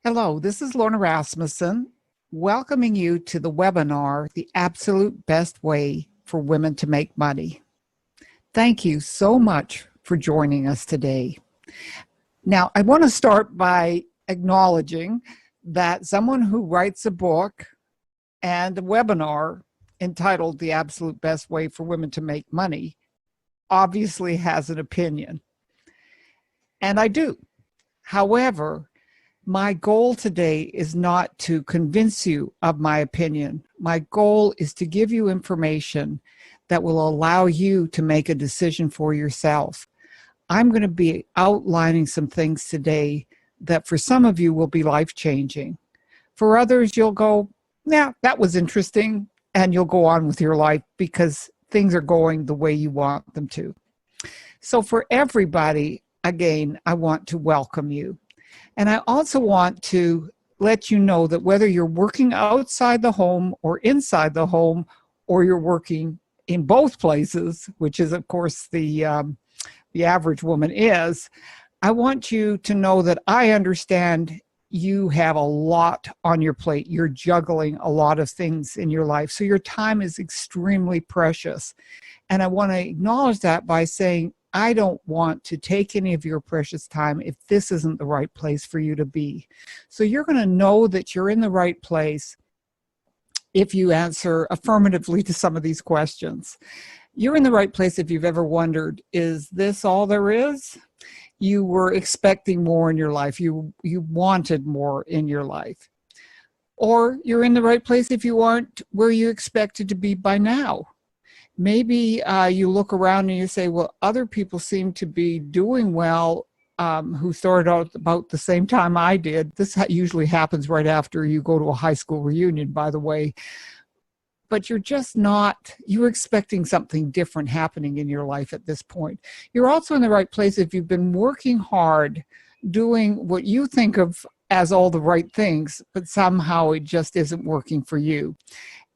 Hello, this is Lorna Rasmussen, welcoming you to the webinar, The Absolute Best Way for Women to Make Money. Thank you so much for joining us today. Now, I want to start by acknowledging that someone who writes a book and a webinar entitled The Absolute Best Way for Women to Make Money obviously has an opinion. And I do. However, my goal today is not to convince you of my opinion. My goal is to give you information that will allow you to make a decision for yourself. I'm going to be outlining some things today that for some of you will be life-changing. For others, you'll go, yeah, that was interesting, and you'll go on with your life because things are going the way you want them to. So for everybody, again, I want to welcome you. And I also want to let you know that whether you're working outside the home or inside the home, or you're working in both places, which is, of course, the average woman is, I want you to know that I understand you have a lot on your plate. You're juggling a lot of things in your life. So your time is extremely precious. And I want to acknowledge that by saying, I don't want to take any of your precious time if this isn't the right place for you to be. So you're going to know that you're in the right place if you answer affirmatively to some of these questions. You're in the right place if you've ever wondered, is this all there is? You were expecting more in your life. You wanted more in your life. Or you're in the right place if you aren't where you expected to be by now. Maybe you look around and you say, well, other people seem to be doing well who started out about the same time I did. This usually happens right after you go to a high school reunion, by the way. But you're just not, you're expecting something different happening in your life at this point. You're also in the right place if you've been working hard, doing what you think of as all the right things, but somehow it just isn't working for you.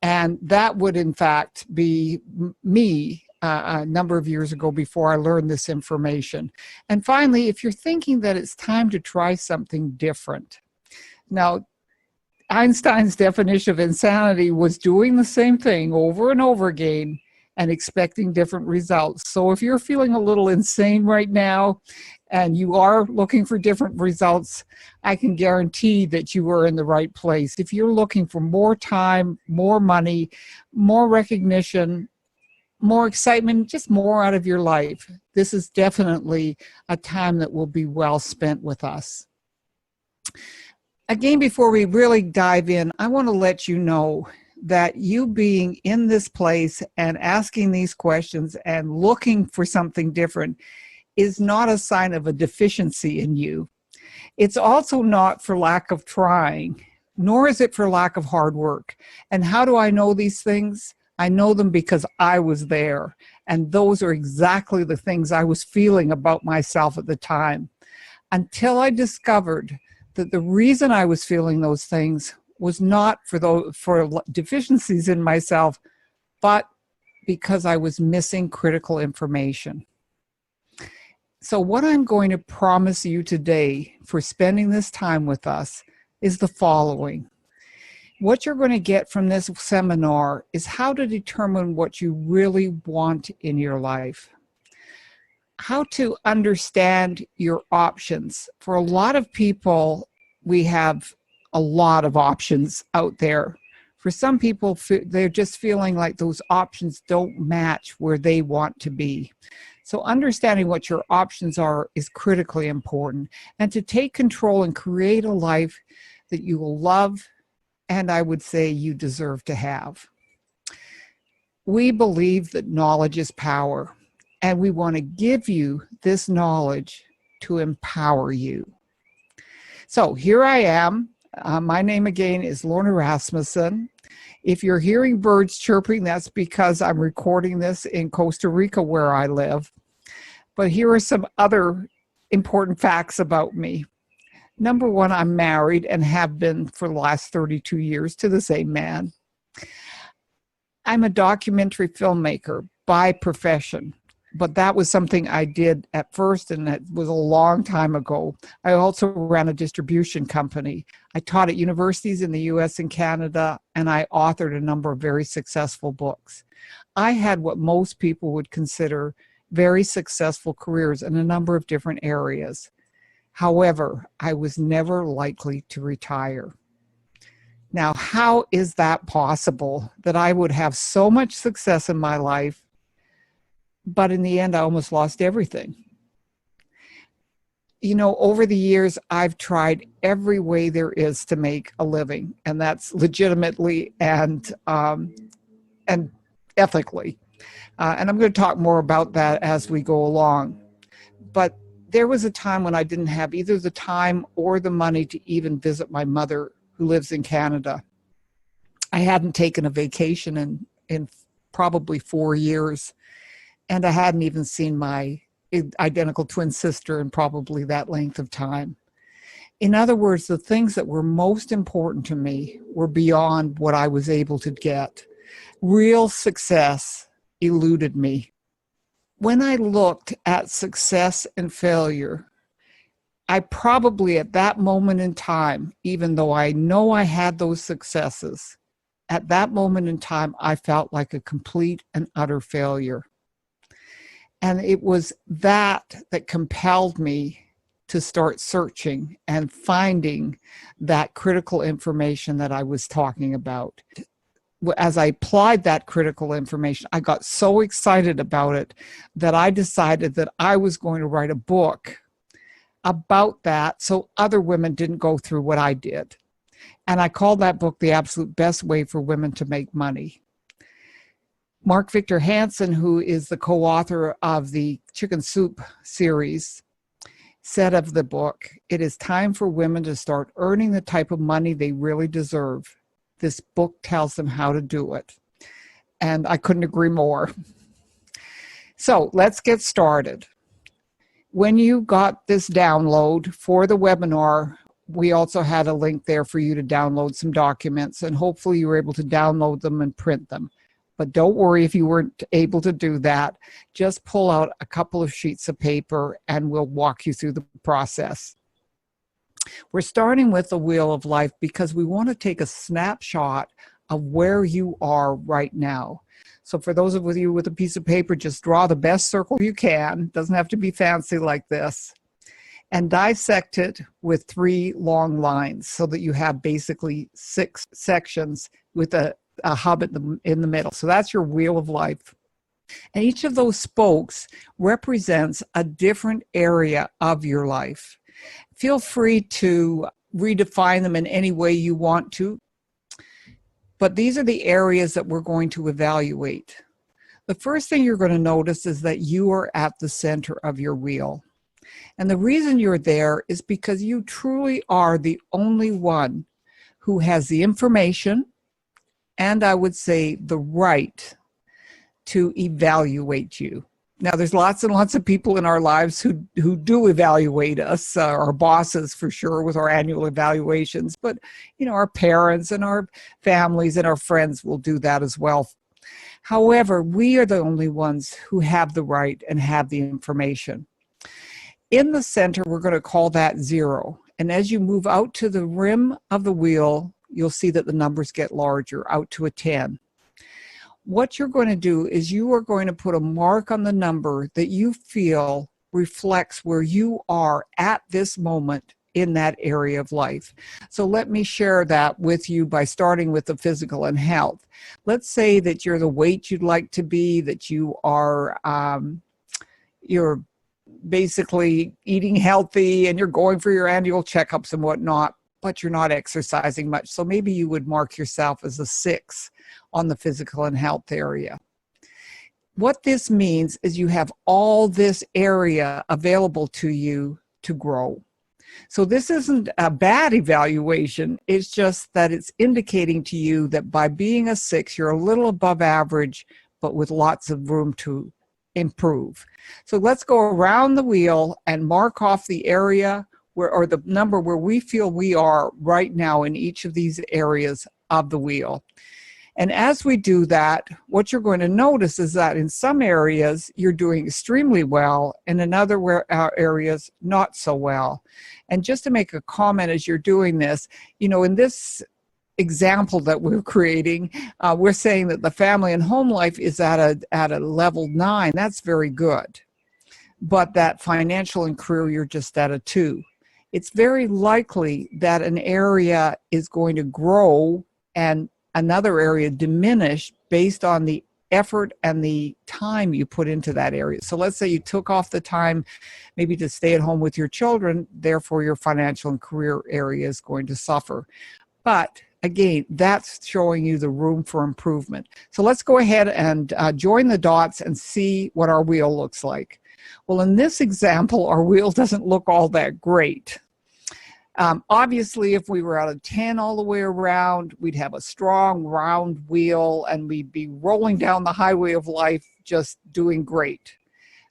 And that would, in fact, be me a number of years ago before I learned this information. And finally, if you're thinking that it's time to try something different. Now, Einstein's definition of insanity was doing the same thing over and over again and expecting different results. So if you're feeling a little insane right now and you are looking for different results, I can guarantee that you are in the right place. If you're looking for more time, more money, more recognition, more excitement, just more out of your life, this is definitely a time that will be well spent with us. Again, before we really dive in, I want to let you know that you being in this place and asking these questions and looking for something different is not a sign of a deficiency in you. It's also not for lack of trying, nor is it for lack of hard work. And how do I know these things? I know them because I was there. And those are exactly the things I was feeling about myself at the time. Until I discovered that the reason I was feeling those things was not for deficiencies in myself, but because I was missing critical information. So what I'm going to promise you today for spending this time with us is the following. What you're going to get from this seminar is how to determine what you really want in your life. How to understand your options. For a lot of people, we have a lot of options out there. For some people, they're just feeling like those options don't match where they want to be. So understanding what your options are is critically important. And to take control and create a life that you will love, and I would say you deserve to have. We believe that knowledge is power, and we want to give you this knowledge to empower you. So here I am. My name again is Lorna Rasmussen. If you're hearing birds chirping, that's because I'm recording this in Costa Rica where I live. But here are some other important facts about me. Number one, I'm married and have been for the last 32 years to the same man. I'm a documentary filmmaker by profession. but that was something I did at first, and it was a long time ago. I also ran a distribution company. I taught at universities in the US and Canada, and I authored a number of very successful books. I had what most people would consider very successful careers in a number of different areas. However, I was never likely to retire. Now, how is that possible that I would have so much success in my life, but in the end, I almost lost everything? You know, over the years, I've tried every way there is to make a living, and that's legitimately and ethically. And I'm going to talk more about that as we go along. But there was a time when I didn't have either the time or the money to even visit my mother, who lives in Canada. I hadn't taken a vacation in probably 4 years, and I hadn't even seen my identical twin sister in probably that length of time. In other words, the things that were most important to me were beyond what I was able to get. Real success eluded me. When I looked at success and failure, I probably at that moment in time, even though I know I had those successes, at that moment in time, I felt like a complete and utter failure. And it was that compelled me to start searching and finding that critical information that I was talking about. As I applied that critical information, I got so excited about it that I decided that I was going to write a book about that so other women didn't go through what I did. And I called that book The Absolute Best Way for Women to Make Money. Mark Victor Hansen, who is the co-author of the Chicken Soup series, said of the book, "It is time for women to start earning the type of money they really deserve. This book tells them how to do it." And I couldn't agree more. So let's get started. When you got this download for the webinar, we also had a link there for you to download some documents, and hopefully you were able to download them and print them. But don't worry if you weren't able to do that. Just pull out a couple of sheets of paper and we'll walk you through the process. We're starting with the Wheel of Life because we want to take a snapshot of where you are right now. So for those of you with a piece of paper, just draw the best circle you can. Doesn't have to be fancy like this. And dissect it with 3 long lines so that you have basically 6 sections with a hub in the middle. So that's your Wheel of Life. And each of those spokes represents a different area of your life. Feel free to redefine them in any way you want to, but these are the areas that we're going to evaluate. The first thing you're going to notice is that you are at the center of your wheel. And the reason you're there is because you truly are the only one who has the information, and I would say the right, to evaluate you. Now, there's lots and lots of people in our lives who do evaluate us, our bosses for sure with our annual evaluations, but you know, our parents and our families and our friends will do that as well. However, we are the only ones who have the right and have the information. In the center, we're going to call that 0. And as you move out to the rim of the wheel, you'll see that the numbers get larger, out to a 10. What you're going to do is you are going to put a mark on the number that you feel reflects where you are at this moment in that area of life. So let me share that with you by starting with the physical and health. Let's say that you're the weight you'd like to be, that you are, you're basically eating healthy and you're going for your annual checkups and whatnot, but you're not exercising much. So maybe you would mark yourself as a 6 on the physical and health area. What this means is you have all this area available to you to grow. So this isn't a bad evaluation. It's just that it's indicating to you that by being a 6, you're a little above average, but with lots of room to improve. So let's go around the wheel and mark off the area where, or the number where we feel we are right now in each of these areas of the wheel. And as we do that, what you're going to notice is that in some areas you're doing extremely well, and in other areas not so well. And just to make a comment as you're doing this, in this example that we're creating, we're saying that the family and home life is at a level 9. That's very good. But that financial and career, you're just at a 2. It's very likely that an area is going to grow and another area diminish based on the effort and the time you put into that area. So let's say you took off the time maybe to stay at home with your children, therefore your financial and career area is going to suffer. But again, that's showing you the room for improvement. So let's go ahead and join the dots and see what our wheel looks like. Well, in this example, our wheel doesn't look all that great. Obviously, if we were at a 10 all the way around, we'd have a strong round wheel and we'd be rolling down the highway of life just doing great.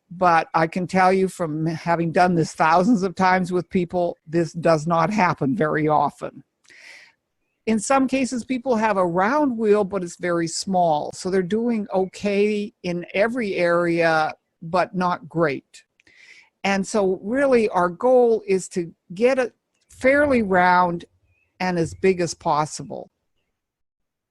But I can tell you from having done this thousands of times with people, this does not happen very often. In some cases, people have a round wheel, but it's very small. So they're doing okay in every area, but not great. And so really our goal is to get it fairly round and as big as possible.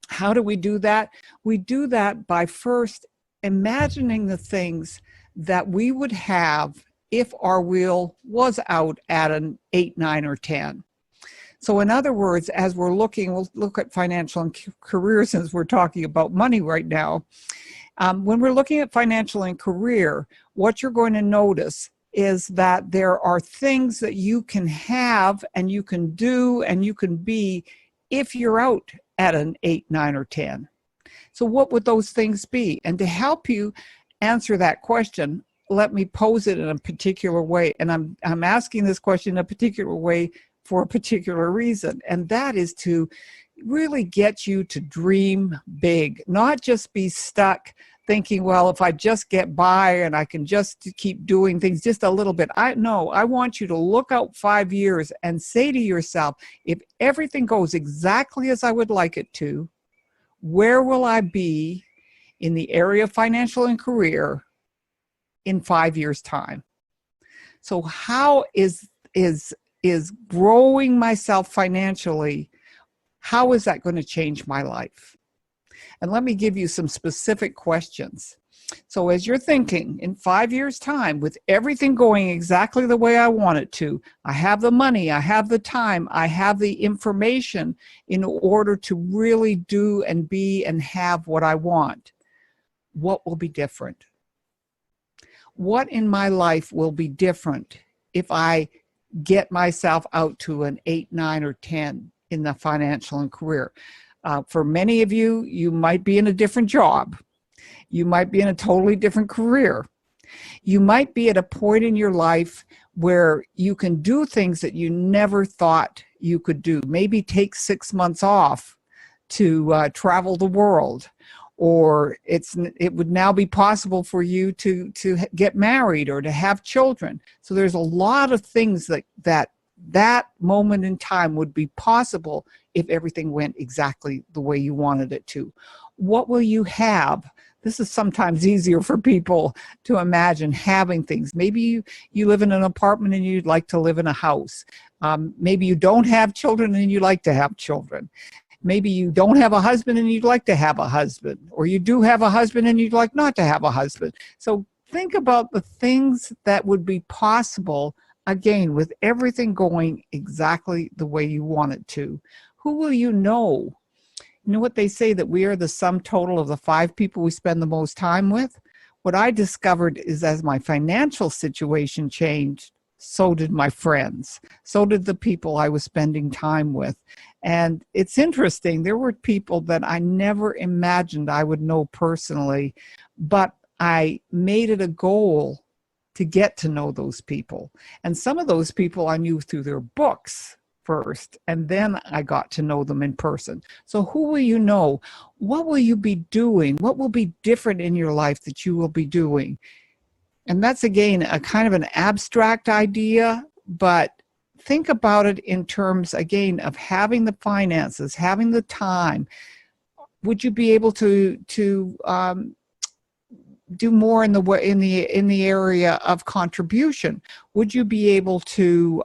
How do we do that? We do that by first imagining the things that we would have if our wheel was out at an 8, 9, or 10. So in other words, as we're looking, we'll look at financial and career since we're talking about money right now. When we're looking at financial and career, what you're going to notice is that there are things that you can have and you can do and you can be if you're out at an 8, 9, or 10. So what would those things be? And to help you answer that question, let me pose it in a particular way. And I'm asking this question in a particular way for a particular reason, and that is to really get you to dream big, not just be stuck thinking, well, if I just get by and I can just keep doing things just a little bit. I want you to look out 5 years and say to yourself, if everything goes exactly as I would like it to, where will I be in the area of financial and career in 5 years' time? So how is growing myself financially, how is that going to change my life? And let me give you some specific questions. So as you're thinking, in 5 years' time, with everything going exactly the way I want it to, I have the money, I have the time, I have the information in order to really do and be and have what I want. What will be different? What in my life will be different if I get myself out to an 8, 9, or 10 in the financial and career? For many of you, you might be in a different job. You might be in a totally different career. You might be at a point in your life where you can do things that you never thought you could do. Maybe take 6 months off to travel the world. Or it would now be possible for you to get married or to have children. So there's a lot of things that moment in time would be possible if everything went exactly the way you wanted it to. What will you have? This is sometimes easier for people to imagine having things. Maybe you live in an apartment and you'd like to live in a house. Maybe you don't have children and you like to have children. Maybe you don't have a husband and you'd like to have a husband, or you do have a husband and you'd like not to have a husband. So think about the things that would be possible, again, with everything going exactly the way you want it to. Who will you know? You know what they say, that we are the sum total of the 5 people we spend the most time with? What I discovered is as my financial situation changed, so did my friends. So did the people I was spending time with. And it's interesting, there were people that I never imagined I would know personally, but I made it a goal to get to know those people. And some of those people I knew through their books first, and then I got to know them in person. So who will you know? What will you be doing? What will be different in your life that you will be doing? And that's, again, a kind of an abstract idea, but think about it in terms, again, of having the finances, having the time. Would you be able to do more in the area of contribution? Would you be able to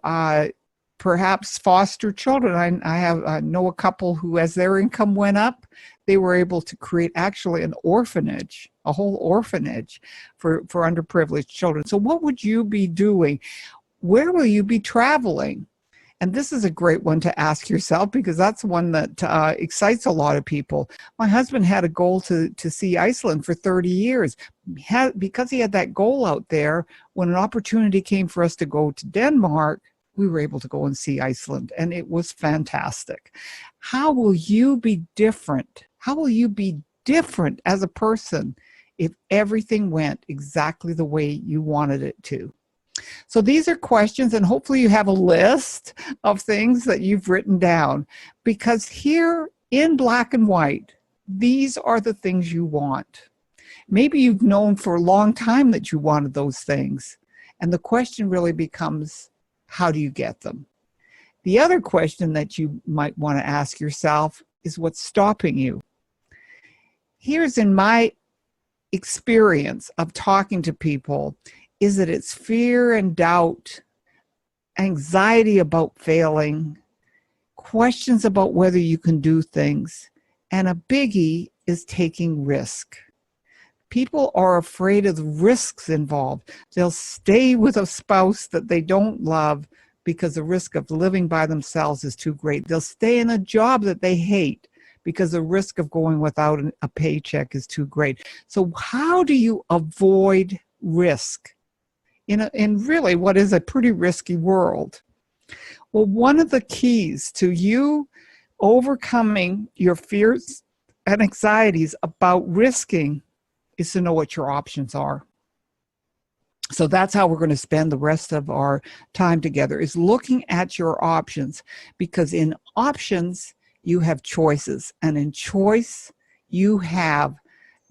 perhaps foster children? I know a couple who, as their income went up, they were able to create actually an orphanage, a whole orphanage for underprivileged children. So what would you be doing? Where will you be traveling? And this is a great one to ask yourself, because that's one that excites a lot of people. My husband had a goal to see Iceland for 30 years. Because he had that goal out there, when an opportunity came for us to go to Denmark, we were able to go and see Iceland, and it was fantastic. How will you be different? How will you be different as a person if everything went exactly the way you wanted it to? So these are questions, and hopefully you have a list of things that you've written down, because here in black and white, these are the things you want. Maybe you've known for a long time that you wanted those things, and the question really becomes, how do you get them? The other question that you might want to ask yourself is, what's stopping you? Here's in my experience of talking to people, is that it's fear and doubt, anxiety about failing, questions about whether you can do things, and a biggie is taking risk. People are afraid of the risks involved. They'll stay with a spouse that they don't love because the risk of living by themselves is too great. They'll stay in a job that they hate because the risk of going without a paycheck is too great. So how do you avoid risk in really what is a pretty risky world? Well, one of the keys to you overcoming your fears and anxieties about risking is to know what your options are. So that's how we're going to spend the rest of our time together, is looking at your options, because in options, you have choices, and in choice, you have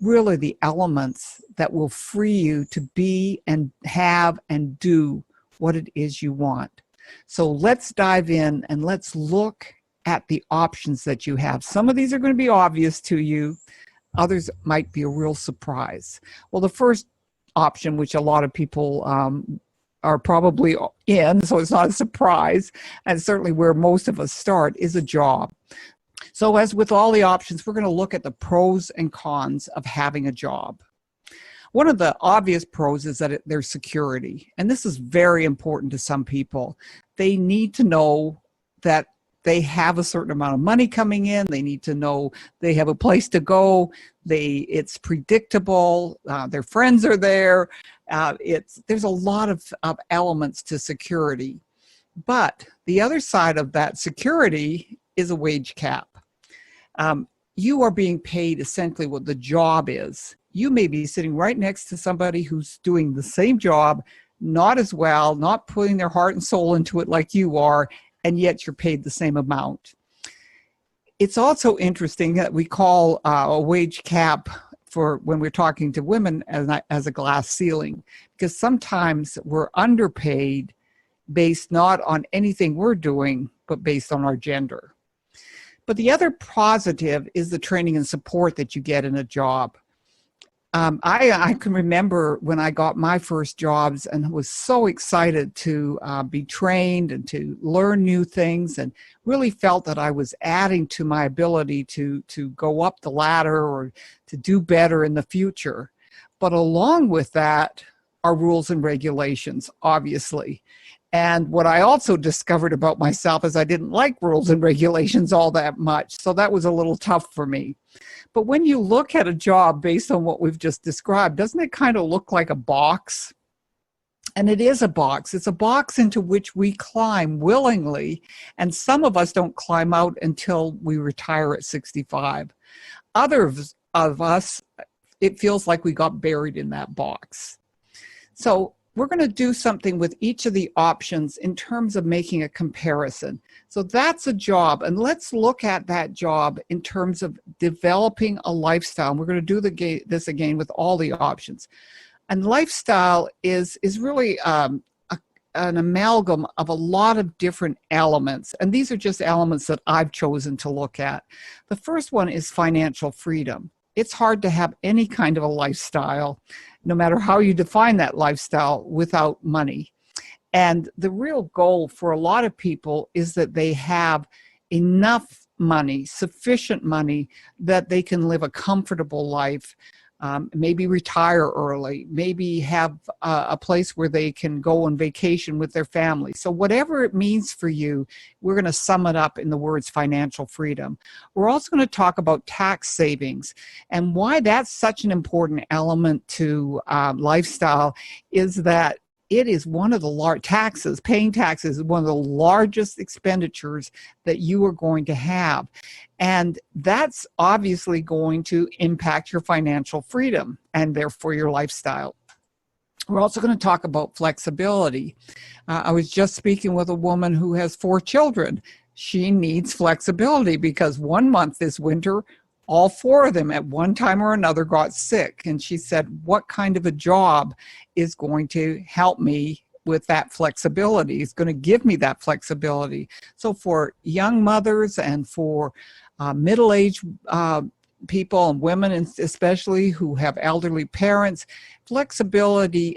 really the elements that will free you to be and have and do what it is you want. So let's dive in and let's look at the options that you have. Some of these are going to be obvious to you. Others might be a real surprise. Well, the first option, which a lot of people are probably in, so it's not a surprise, and certainly where most of us start, is a job. So as with all the options, we're going to look at the pros and cons of having a job. One of the obvious pros is that there's security, and this is very important to some people. They need to know that they have a certain amount of money coming in. They need to know they have a place to go. It's predictable. Their friends are there. There's a lot of elements to security. But the other side of that security is a wage cap. You are being paid essentially what the job is. You may be sitting right next to somebody who's doing the same job, not as well, not putting their heart and soul into it like you are, and yet you're paid the same amount. It's also interesting that we call a wage cap, for when we're talking to women, as a glass ceiling, because sometimes we're underpaid based not on anything we're doing, but based on our gender. But the other positive is the training and support that you get in a job. I can remember when I got my first jobs and was so excited to be trained and to learn new things, and really felt that I was adding to my ability to go up the ladder or to do better in the future. But along with that are rules and regulations, obviously. And what I also discovered about myself is I didn't like rules and regulations all that much. So that was a little tough for me. But when you look at a job based on what we've just described, doesn't it kind of look like a box? And it is a box. It's a box into which we climb willingly. And some of us don't climb out until we retire at 65. Others of us, it feels like we got buried in that box. So we're going to do something with each of the options in terms of making a comparison. So that's a job, and let's look at that job in terms of developing a lifestyle. And we're going to do this again with all the options. And lifestyle is really an amalgam of a lot of different elements. And these are just elements that I've chosen to look at. The first one is financial freedom. It's hard to have any kind of a lifestyle, no matter how you define that lifestyle, without money. And the real goal for a lot of people is that they have enough money, sufficient money, that they can live a comfortable life, maybe retire early, maybe have a place where they can go on vacation with their family. So whatever it means for you, we're going to sum it up in the words financial freedom. We're also going to talk about tax savings, and why that's such an important element to lifestyle is that it is one of the taxes, paying taxes is one of the largest expenditures that you are going to have. And that's obviously going to impact your financial freedom and therefore your lifestyle. We're also going to talk about flexibility. I was just speaking with a woman who has 4 children. She needs flexibility because one month this winter, all 4 of them at one time or another got sick. And she said, what kind of a job is going to help me with that flexibility? It's going to give me that flexibility. So for young mothers and for middle-aged people and women especially who have elderly parents, flexibility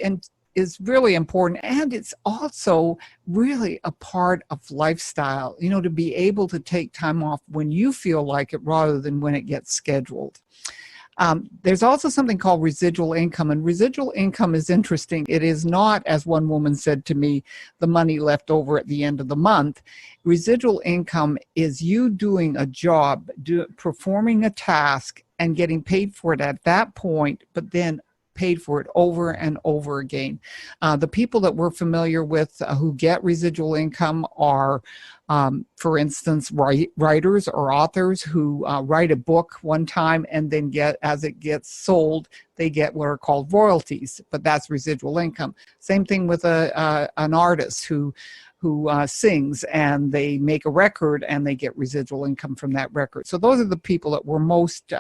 is really important, and it's also really a part of lifestyle, to be able to take time off when you feel like it rather than when it gets scheduled. There's also something called residual income, and residual income is interesting. It is not, as one woman said to me, the money left over at the end of the month. Residual income is you doing a job, performing a task and getting paid for it at that point, but then paid for it over and over again. The people that we're familiar with who get residual income are, for instance, writers or authors who write a book one time and then as it gets sold, they get what are called royalties, but that's residual income. Same thing with an artist who sings and they make a record and they get residual income from that record. So those are the people that were most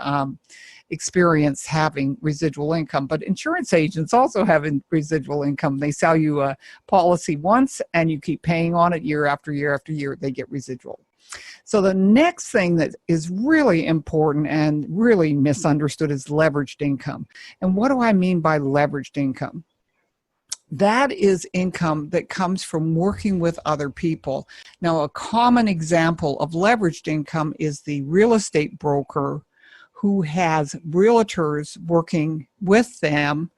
experienced having residual income. But insurance agents also have residual income. They sell you a policy once and you keep paying on it year after year after year, they get residual. So the next thing that is really important and really misunderstood is leveraged income. And what do I mean by leveraged income? That is income that comes from working with other people. Now, a common example of leveraged income is the real estate broker who has realtors working with them,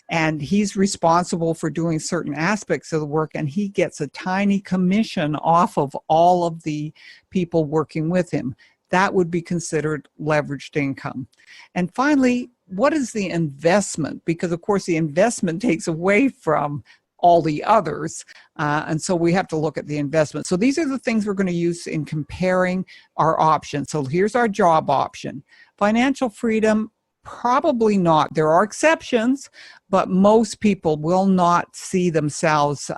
and he's responsible for doing certain aspects of the work, and he gets a tiny commission off of all of the people working with him. That would be considered leveraged income. And finally, what is the investment? Because of course the investment takes away from all the others, and so we have to look at the investment. So these are the things we're going to use in comparing our options. So here's our job option. Financial freedom, probably not. There are exceptions, but most people will not see themselves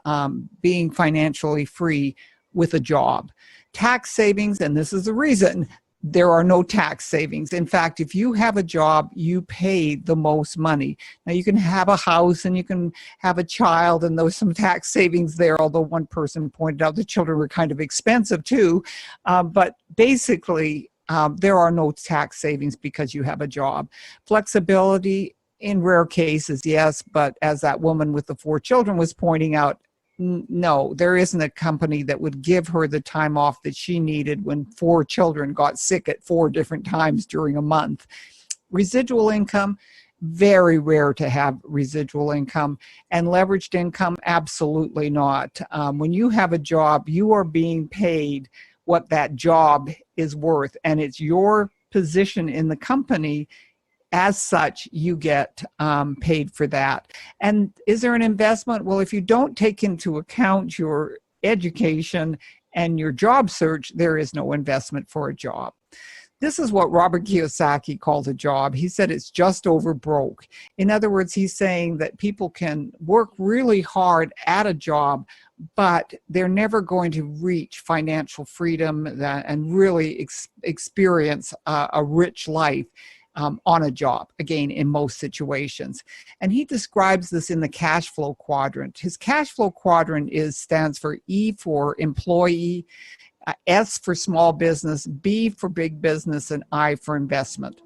being financially free with a job. Tax savings, and this is the reason, there are no tax savings. In fact, if you have a job, you pay the most money. Now, you can have a house and you can have a child, and there's some tax savings there, although one person pointed out the children were kind of expensive too. But basically, there are no tax savings because you have a job. Flexibility, in rare cases, yes, but as that woman with the 4 children was pointing out, no, there isn't a company that would give her the time off that she needed when 4 children got sick at 4 different times during a month. Residual income, very rare to have residual income. And leveraged income, absolutely not. When you have a job, you are being paid what that job is worth, and it's your position in the company. As such, you get paid for that. And is there an investment? Well, if you don't take into account your education and your job search, there is no investment for a job. This is what Robert Kiyosaki called a job. He said it's just over broke. In other words, he's saying that people can work really hard at a job, but they're never going to reach financial freedom and really experience a rich life on a job, again, in most situations. And he describes this in the cash flow quadrant. His cash flow quadrant stands for E for employee, S for small business, B for big business, and I for investment.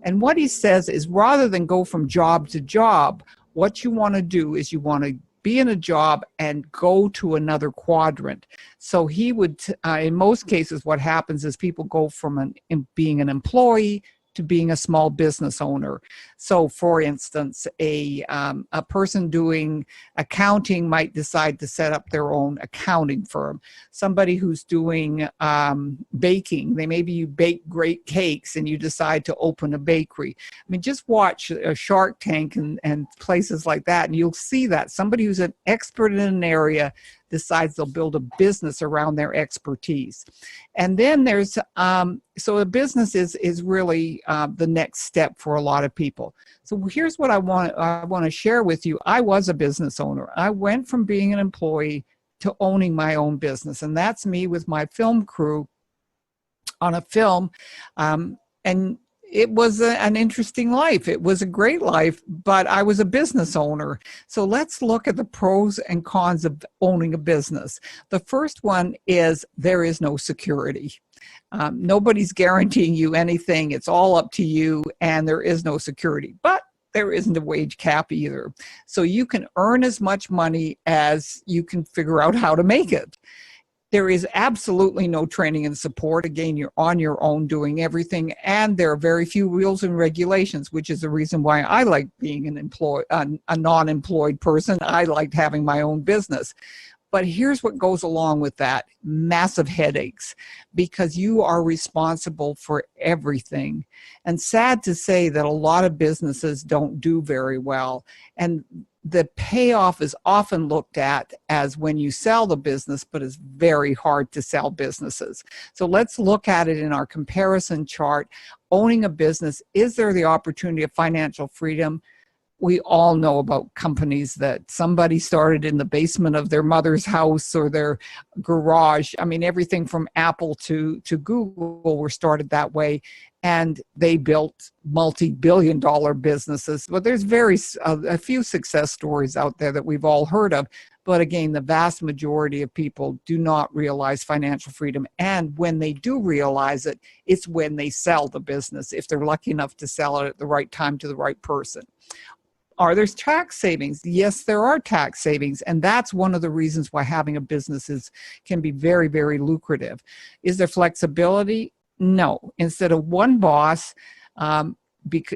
And what he says is, rather than go from job to job, what you want to do is you want to be in a job and go to another quadrant. So he would, in most cases, what happens is people go from being an employee to being a small business owner. So, for instance, a person doing accounting might decide to set up their own accounting firm. Somebody who's doing baking, maybe you bake great cakes and you decide to open a bakery. I mean, just watch a Shark Tank and places like that, and you'll see that somebody who's an expert in an area decides they'll build a business around their expertise. And then there's, so a business is really the next step for a lot of people. So here's what I want to share with you. I was a business owner. I went from being an employee to owning my own business. And that's me with my film crew on a film. And it was an interesting life. It was a great life, but I was a business owner. So let's look at the pros and cons of owning a business. The first one is there is no security. Nobody's guaranteeing you anything. It's all up to you, and there is no security. But there isn't a wage cap either. So you can earn as much money as you can figure out how to make it. There is absolutely no training and support. Again, you're on your own doing everything, and there are very few rules and regulations, which is the reason why I like being a non-employed person. I liked having my own business. But here's what goes along with that: massive headaches, because you are responsible for everything. And sad to say that a lot of businesses don't do very well. And the payoff is often looked at as when you sell the business, but it's very hard to sell businesses. So let's look at it in our comparison chart. Owning a business, is there the opportunity of financial freedom? We all know about companies that somebody started in the basement of their mother's house or their garage. I mean, everything from Apple to Google were started that way, and they built multi-billion-dollar businesses. But there's a few success stories out there that we've all heard of. But again, the vast majority of people do not realize financial freedom. And when they do realize it, it's when they sell the business, if they're lucky enough to sell it at the right time to the right person. Are there tax savings? Yes, there are tax savings. And that's one of the reasons why having a business can be very, very lucrative. Is there flexibility? No. Instead of one boss,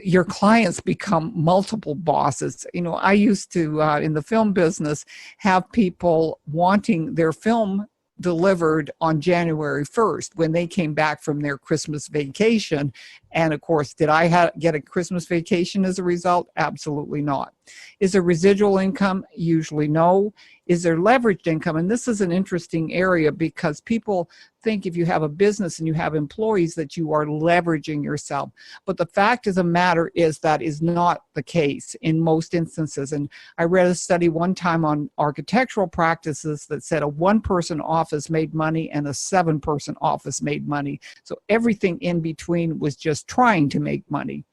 your clients become multiple bosses. You know, I used to, in the film business, have people wanting their film delivered on January 1st when they came back from their Christmas vacation. And of course, did I get a Christmas vacation as a result? Absolutely not. Is there residual income? Usually no. Is there leveraged income? And this is an interesting area, because people think if you have a business and you have employees that you are leveraging yourself. But the fact of the matter is that is not the case in most instances. And I read a study one time on architectural practices that said a one-person office made money and a seven-person office made money. So everything in between was just trying to make money.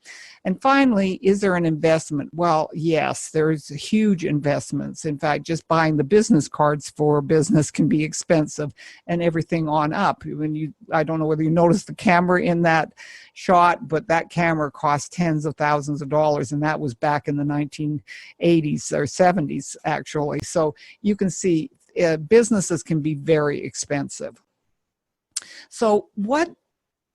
And finally, is there an investment? Well, yes, there's huge investments. In fact, just buying the business cards for a business can be expensive, and everything on up. I don't know whether you noticed the camera in that shot, but that camera cost tens of thousands of dollars, and that was back in the 1980s or 70s, actually. So you can see businesses can be very expensive. So what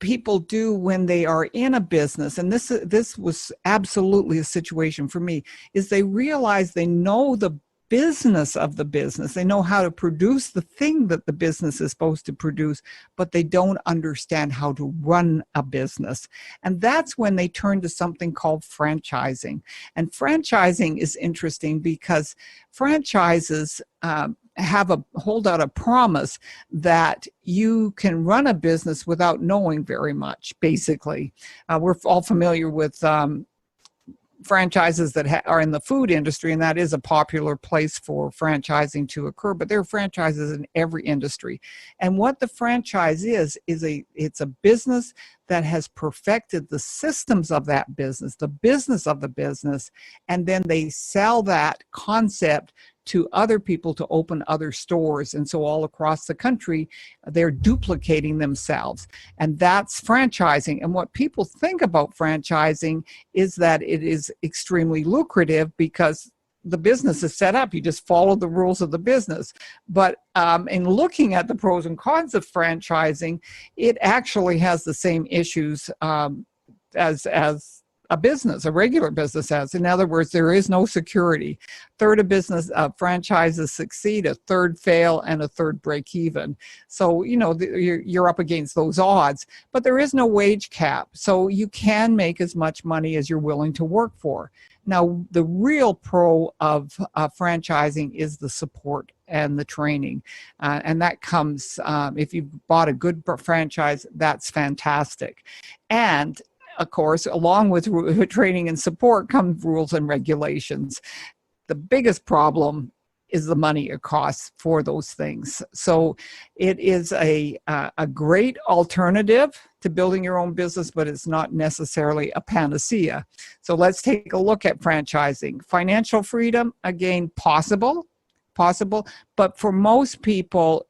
people do when they are in a business, and this was absolutely a situation for me, is they realize they know the business of the business. They know how to produce the thing that the business is supposed to produce, but they don't understand how to run a business. And that's when they turn to something called franchising. And franchising is interesting because franchises hold out a promise that you can run a business without knowing very much, basically. We're all familiar with franchises that are in the food industry, and that is a popular place for franchising to occur, but there are franchises in every industry. And what the franchise is it's a business that has perfected the systems of that business, the business of the business, and then they sell that concept to other people to open other stores. And so all across the country, they're duplicating themselves. And that's franchising. And what people think about franchising is that it is extremely lucrative because the business is set up. You just follow the rules of the business. But in looking at the pros and cons of franchising, it actually has the same issues as a regular business has. In other words, there is no security. A third of business franchises succeed, a third fail, and a third break even. So, you're up against those odds, but there is no wage cap. So you can make as much money as you're willing to work for. Now, the real pro of franchising is the support and the training. And that comes, if you bought a good franchise, that's fantastic. And of course, along with training and support come rules and regulations. The biggest problem is the money it costs for those things. So it is a great alternative to building your own business, but it's not necessarily a panacea. So let's take a look at franchising. Financial freedom, again, possible, but for most people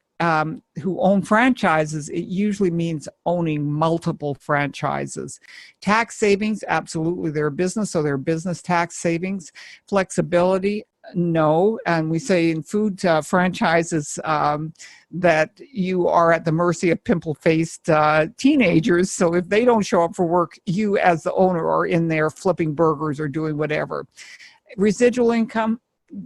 who own franchises, it usually means owning multiple franchises. Tax savings, absolutely, they're a business, so they're business tax savings. Flexibility, no. And we say in food franchises that you are at the mercy of pimple-faced teenagers. So if they don't show up for work, you as the owner are in there flipping burgers or doing whatever. Residual income,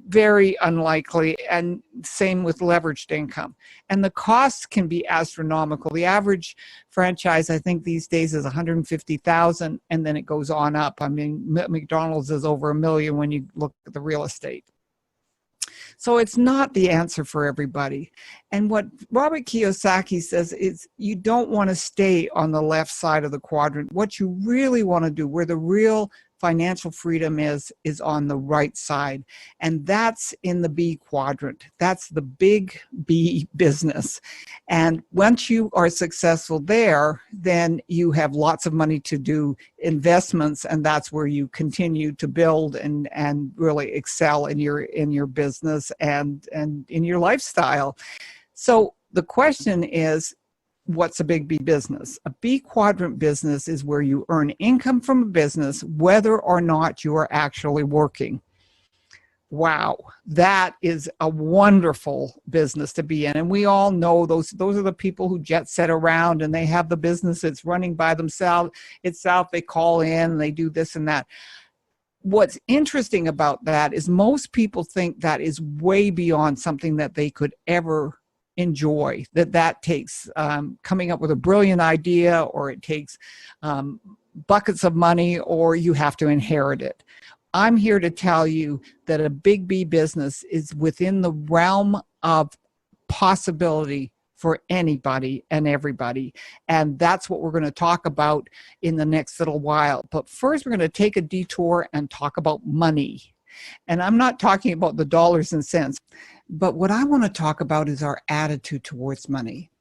very unlikely, and same with leveraged income. And the costs can be astronomical. The average franchise, I think these days, is $150,000, and then it goes on up. I mean, McDonald's is over $1 million when you look at the real estate. So it's not the answer for everybody. And what Robert Kiyosaki says is you don't want to stay on the left side of the quadrant. What you really want to do, where the real financial freedom is on the right side. And that's in the B quadrant. That's the big B business. And once you are successful there, then you have lots of money to do investments, and that's where you continue to build and really excel in your business and in your lifestyle. So the question is, what's a big B business? A B quadrant business is where you earn income from a business, whether or not you are actually working. Wow, that is a wonderful business to be in. And we all know those are the people who jet set around and they have the business that's running by themselves itself. They call in, they do this and that. What's interesting about that is most people think that is way beyond something that they could ever enjoy, that takes coming up with a brilliant idea, or it takes buckets of money, or you have to inherit it. I'm here to tell you that a big B business is within the realm of possibility for anybody and everybody. And that's what we're going to talk about in the next little while. But first, we're going to take a detour and talk about money. And I'm not talking about the dollars and cents, but what I want to talk about is our attitude towards money.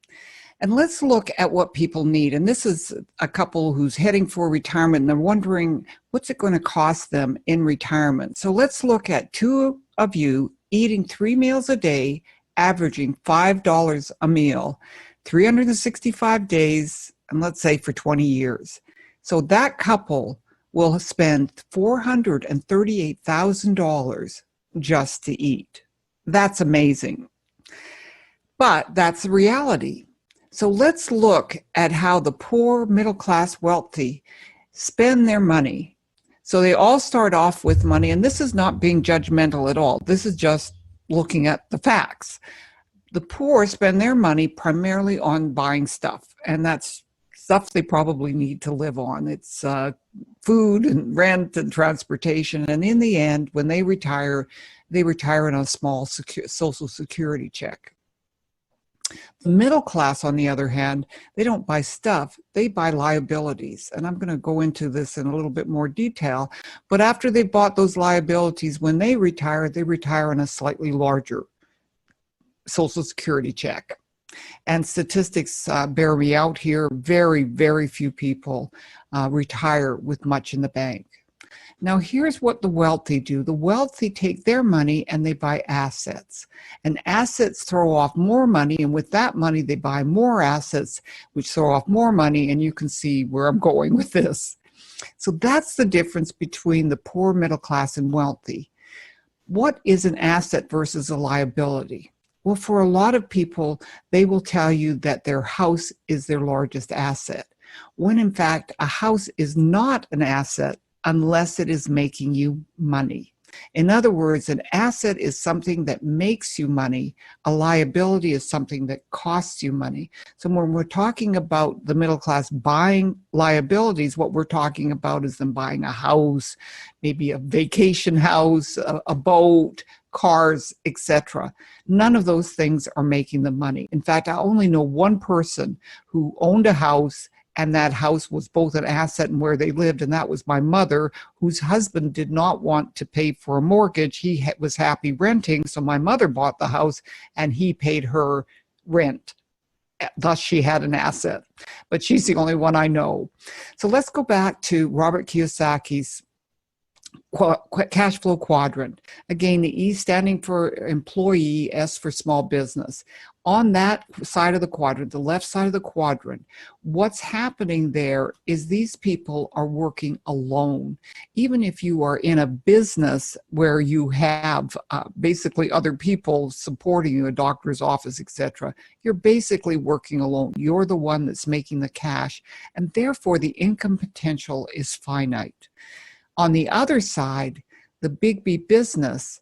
And let's look at what people need. And this is a couple who's heading for retirement and they're wondering, what's it going to cost them in retirement? So let's look at two of you eating 3 meals a day, averaging $5 a meal, 365 days, and let's say for 20 years. So that couple will spend $438,000 just to eat. That's amazing. But that's the reality. So let's look at how the poor, middle class, wealthy spend their money. So they all start off with money, and this is not being judgmental at all. This is just looking at the facts. The poor spend their money primarily on buying stuff, and that's stuff they probably need to live on. It's food and rent and transportation. And in the end, when they retire on a small Social Security check. The middle class, on the other hand, they don't buy stuff, they buy liabilities. And I'm going to go into this in a little bit more detail. But after they bought those liabilities, when they retire on a slightly larger Social Security check. And statistics bear me out here. Very, very few people retire with much in the bank. Now, here's what the wealthy do. The wealthy take their money and they buy assets. And assets throw off more money, and with that money, they buy more assets, which throw off more money, and you can see where I'm going with this. So that's the difference between the poor, middle class, and wealthy. What is an asset versus a liability? Well, for a lot of people, they will tell you that their house is their largest asset, when in fact, a house is not an asset unless it is making you money. In other words, an asset is something that makes you money. A liability is something that costs you money. So when we're talking about the middle class buying liabilities, what we're talking about is them buying a house, maybe a vacation house, a boat, cars, etc. None of those things are making them money. In fact, I only know one person who owned a house, and that house was both an asset and where they lived, and that was my mother, whose husband did not want to pay for a mortgage. He was happy renting, so my mother bought the house and he paid her rent. Thus, she had an asset. But she's the only one I know. So let's go back to Robert Kiyosaki's cash flow quadrant. Again, the E standing for employee, S for small business. On that side of the quadrant, the left side of the quadrant, what's happening there is these people are working alone. Even if you are in a business where you have basically other people supporting you, a doctor's office, etc., you're basically working alone. You're the one that's making the cash, and therefore the income potential is finite. On the other side, the big B business,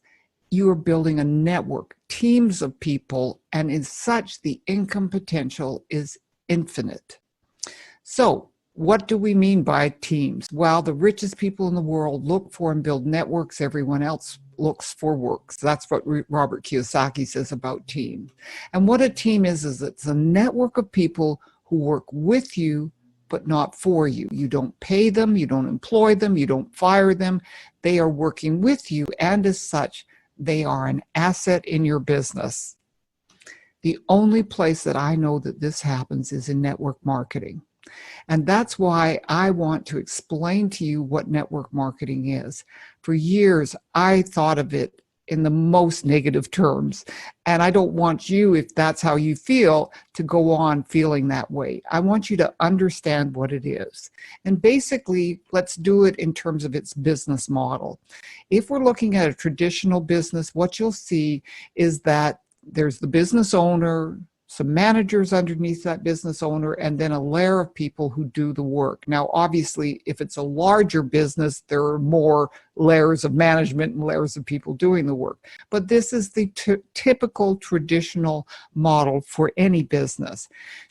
you are building a network, teams of people, and as such, the income potential is infinite. So what do we mean by teams? Well, the richest people in the world look for and build networks. Everyone else looks for works. That's what Robert Kiyosaki says about teams. And what a team is it's a network of people who work with you, but not for you. You don't pay them, you don't employ them, you don't fire them. They are working with you, and as such, they are an asset in your business. The only place that I know that this happens is in network marketing. And that's why I want to explain to you what network marketing is. For years, I thought of it in the most negative terms. And I don't want you, if that's how you feel, to go on feeling that way. I want you to understand what it is. And basically, let's do it in terms of its business model. If we're looking at a traditional business, what you'll see is that there's the business owner, some managers underneath that business owner, and then a layer of people who do the work. Now, obviously, if it's a larger business, there are more layers of management and layers of people doing the work. But this is the typical traditional model for any business.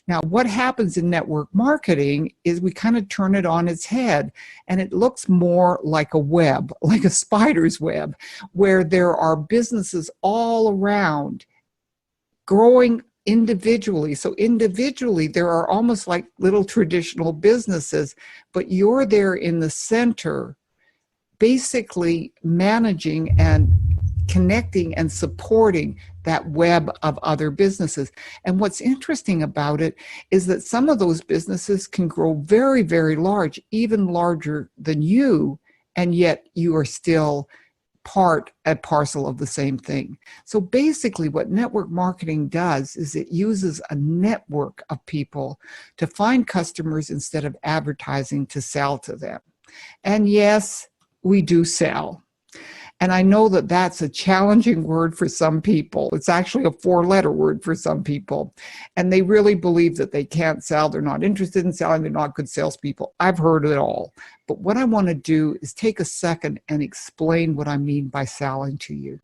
Now, what happens in network marketing is we kind of turn it on its head, and it looks more like a web, like a spider's web, where there are businesses all around growing individually. So individually, there are almost like little traditional businesses, but you're there in the center, basically managing and connecting and supporting that web of other businesses. And what's interesting about it is that some of those businesses can grow very, very large, even larger than you, and yet you are still part and parcel of the same thing. So basically what network marketing does is it uses a network of people to find customers instead of advertising to sell to them. And yes, we do sell. And I know that that's a challenging word for some people. It's actually a 4-letter word for some people. And they really believe that they can't sell. They're not interested in selling. They're not good salespeople. I've heard it all. But what I want to do is take a second and explain what I mean by selling to you.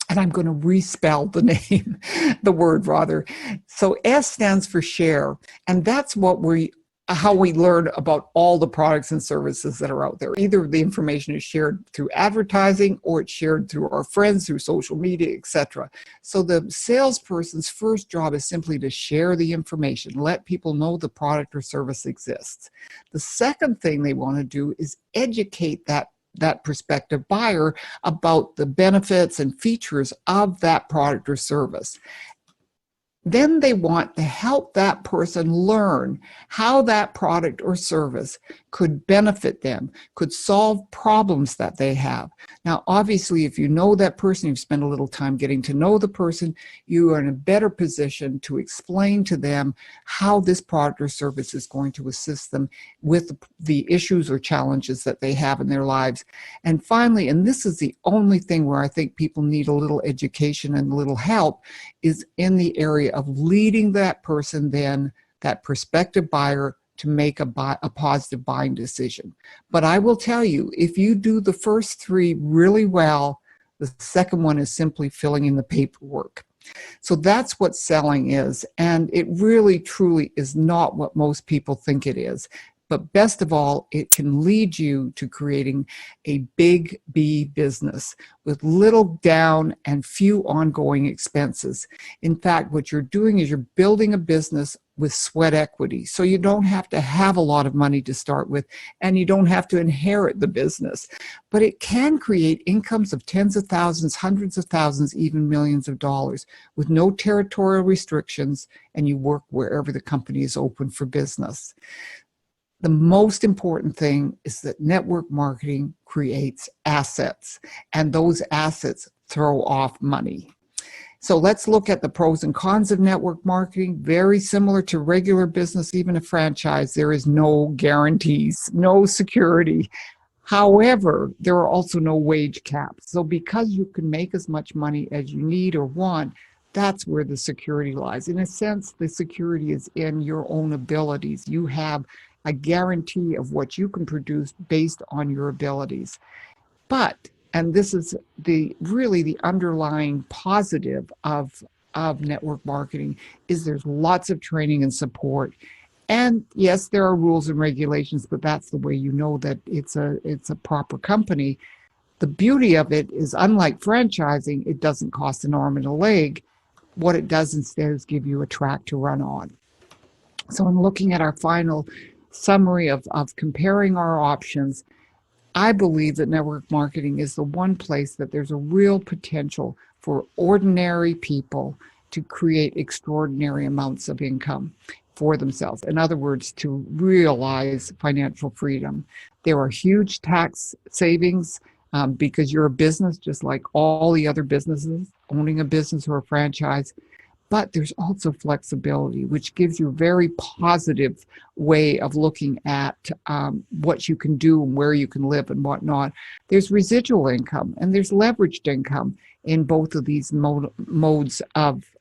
And I'm going to respell the name, the word rather. So S stands for share. And that's what we how we learn about all the products and services that are out there. Either the information is shared through advertising or it's shared through our friends, through social media, etc. So the salesperson's first job is simply to share the information, let people know the product or service exists. The second thing they want to do is educate that prospective buyer about the benefits and features of that product or service. Then they want to help that person learn how that product or service could benefit them, could solve problems that they have. Now, obviously, if you know that person, you've spent a little time getting to know the person, you are in a better position to explain to them how this product or service is going to assist them with the issues or challenges that they have in their lives. And finally, and this is the only thing where I think people need a little education and a little help, is in the area of leading that person, then that prospective buyer, to make a positive buying decision. But I will tell you, if you do the first three really well, the second one is simply filling in the paperwork. So that's what selling is, and it really truly is not what most people think it is. But best of all, it can lead you to creating a big B business with little down and few ongoing expenses. In fact, what you're doing is you're building a business with sweat equity. So you don't have to have a lot of money to start with, and you don't have to inherit the business. But it can create incomes of tens of thousands, hundreds of thousands, even millions of dollars with no territorial restrictions, and you work wherever the company is open for business. The most important thing is that network marketing creates assets, and those assets throw off money. So let's look at the pros and cons of network marketing. Very similar to regular business, even a franchise, there is no guarantees, no security. However, there are also no wage caps. So because you can make as much money as you need or want, that's where the security lies. In a sense, the security is in your own abilities. You have a guarantee of what you can produce based on your abilities. But, and this is really the underlying positive of network marketing, is there's lots of training and support. And yes, there are rules and regulations, but that's the way you know that it's a proper company. The beauty of it is, unlike franchising, it doesn't cost an arm and a leg. What it does instead is give you a track to run on. So in looking at our final summary of comparing our options, I believe that network marketing is the one place that there's a real potential for ordinary people to create extraordinary amounts of income for themselves. In other words, to realize financial freedom. There are huge tax savings because you're a business just like all the other businesses, owning a business or a franchise. But there's also flexibility, which gives you a very positive way of looking at what you can do and where you can live and whatnot. There's residual income and there's leveraged income in both of these modes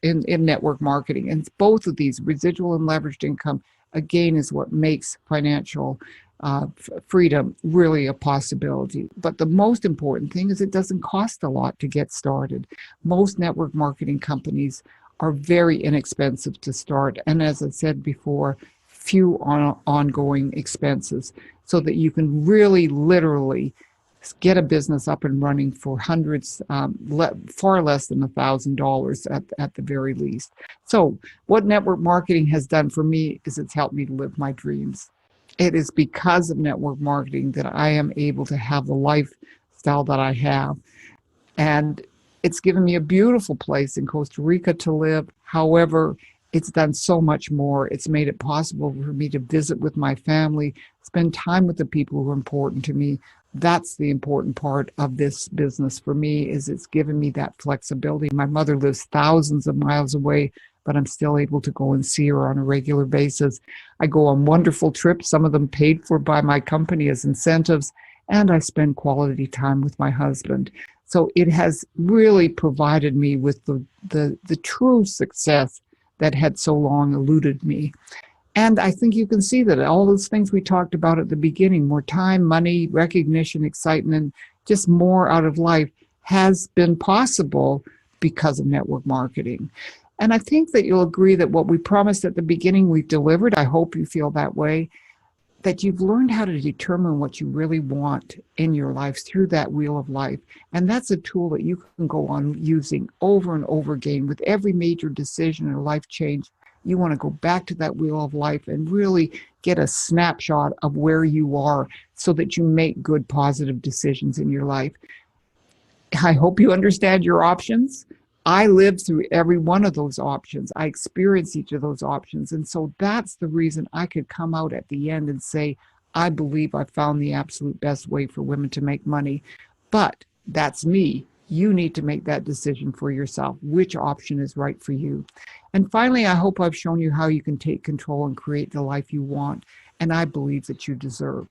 in network marketing. And both of these, residual and leveraged income, again, is what makes financial freedom really a possibility. But the most important thing is it doesn't cost a lot to get started. Most network marketing companies are very inexpensive to start. And as I said before, few ongoing expenses, so that you can really literally get a business up and running for hundreds, far less than $1,000 at the very least. So what network marketing has done for me is it's helped me to live my dreams. It is because of network marketing that I am able to have the lifestyle that I have. And it's given me a beautiful place in Costa Rica to live. However, it's done so much more. It's made it possible for me to visit with my family, spend time with the people who are important to me. That's the important part of this business for me, is it's given me that flexibility. My mother lives thousands of miles away, but I'm still able to go and see her on a regular basis. I go on wonderful trips, some of them paid for by my company as incentives, and I spend quality time with my husband. So it has really provided me with the true success that had so long eluded me. And I think you can see that all those things we talked about at the beginning, more time, money, recognition, excitement, just more out of life, has been possible because of network marketing. And I think that you'll agree that what we promised at the beginning, we've delivered. I hope you feel that way, that you've learned how to determine what you really want in your life through that wheel of life. And that's a tool that you can go on using over and over again with every major decision or life change. You want to go back to that wheel of life and really get a snapshot of where you are so that you make good, positive decisions in your life. I hope you understand your options. I lived through every one of those options. I experienced each of those options. And so that's the reason I could come out at the end and say, I believe I found the absolute best way for women to make money. But that's me. You need to make that decision for yourself, which option is right for you. And finally, I hope I've shown you how you can take control and create the life you want, and I believe that you deserve.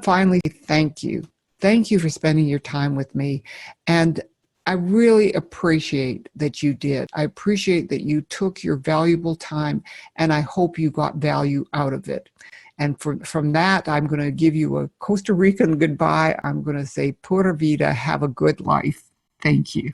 Finally, thank you. Thank you for spending your time with me. And I really appreciate that you did. I appreciate that you took your valuable time, and I hope you got value out of it. And from that, I'm going to give you a Costa Rican goodbye. I'm going to say, Pura Vida, have a good life. Thank you.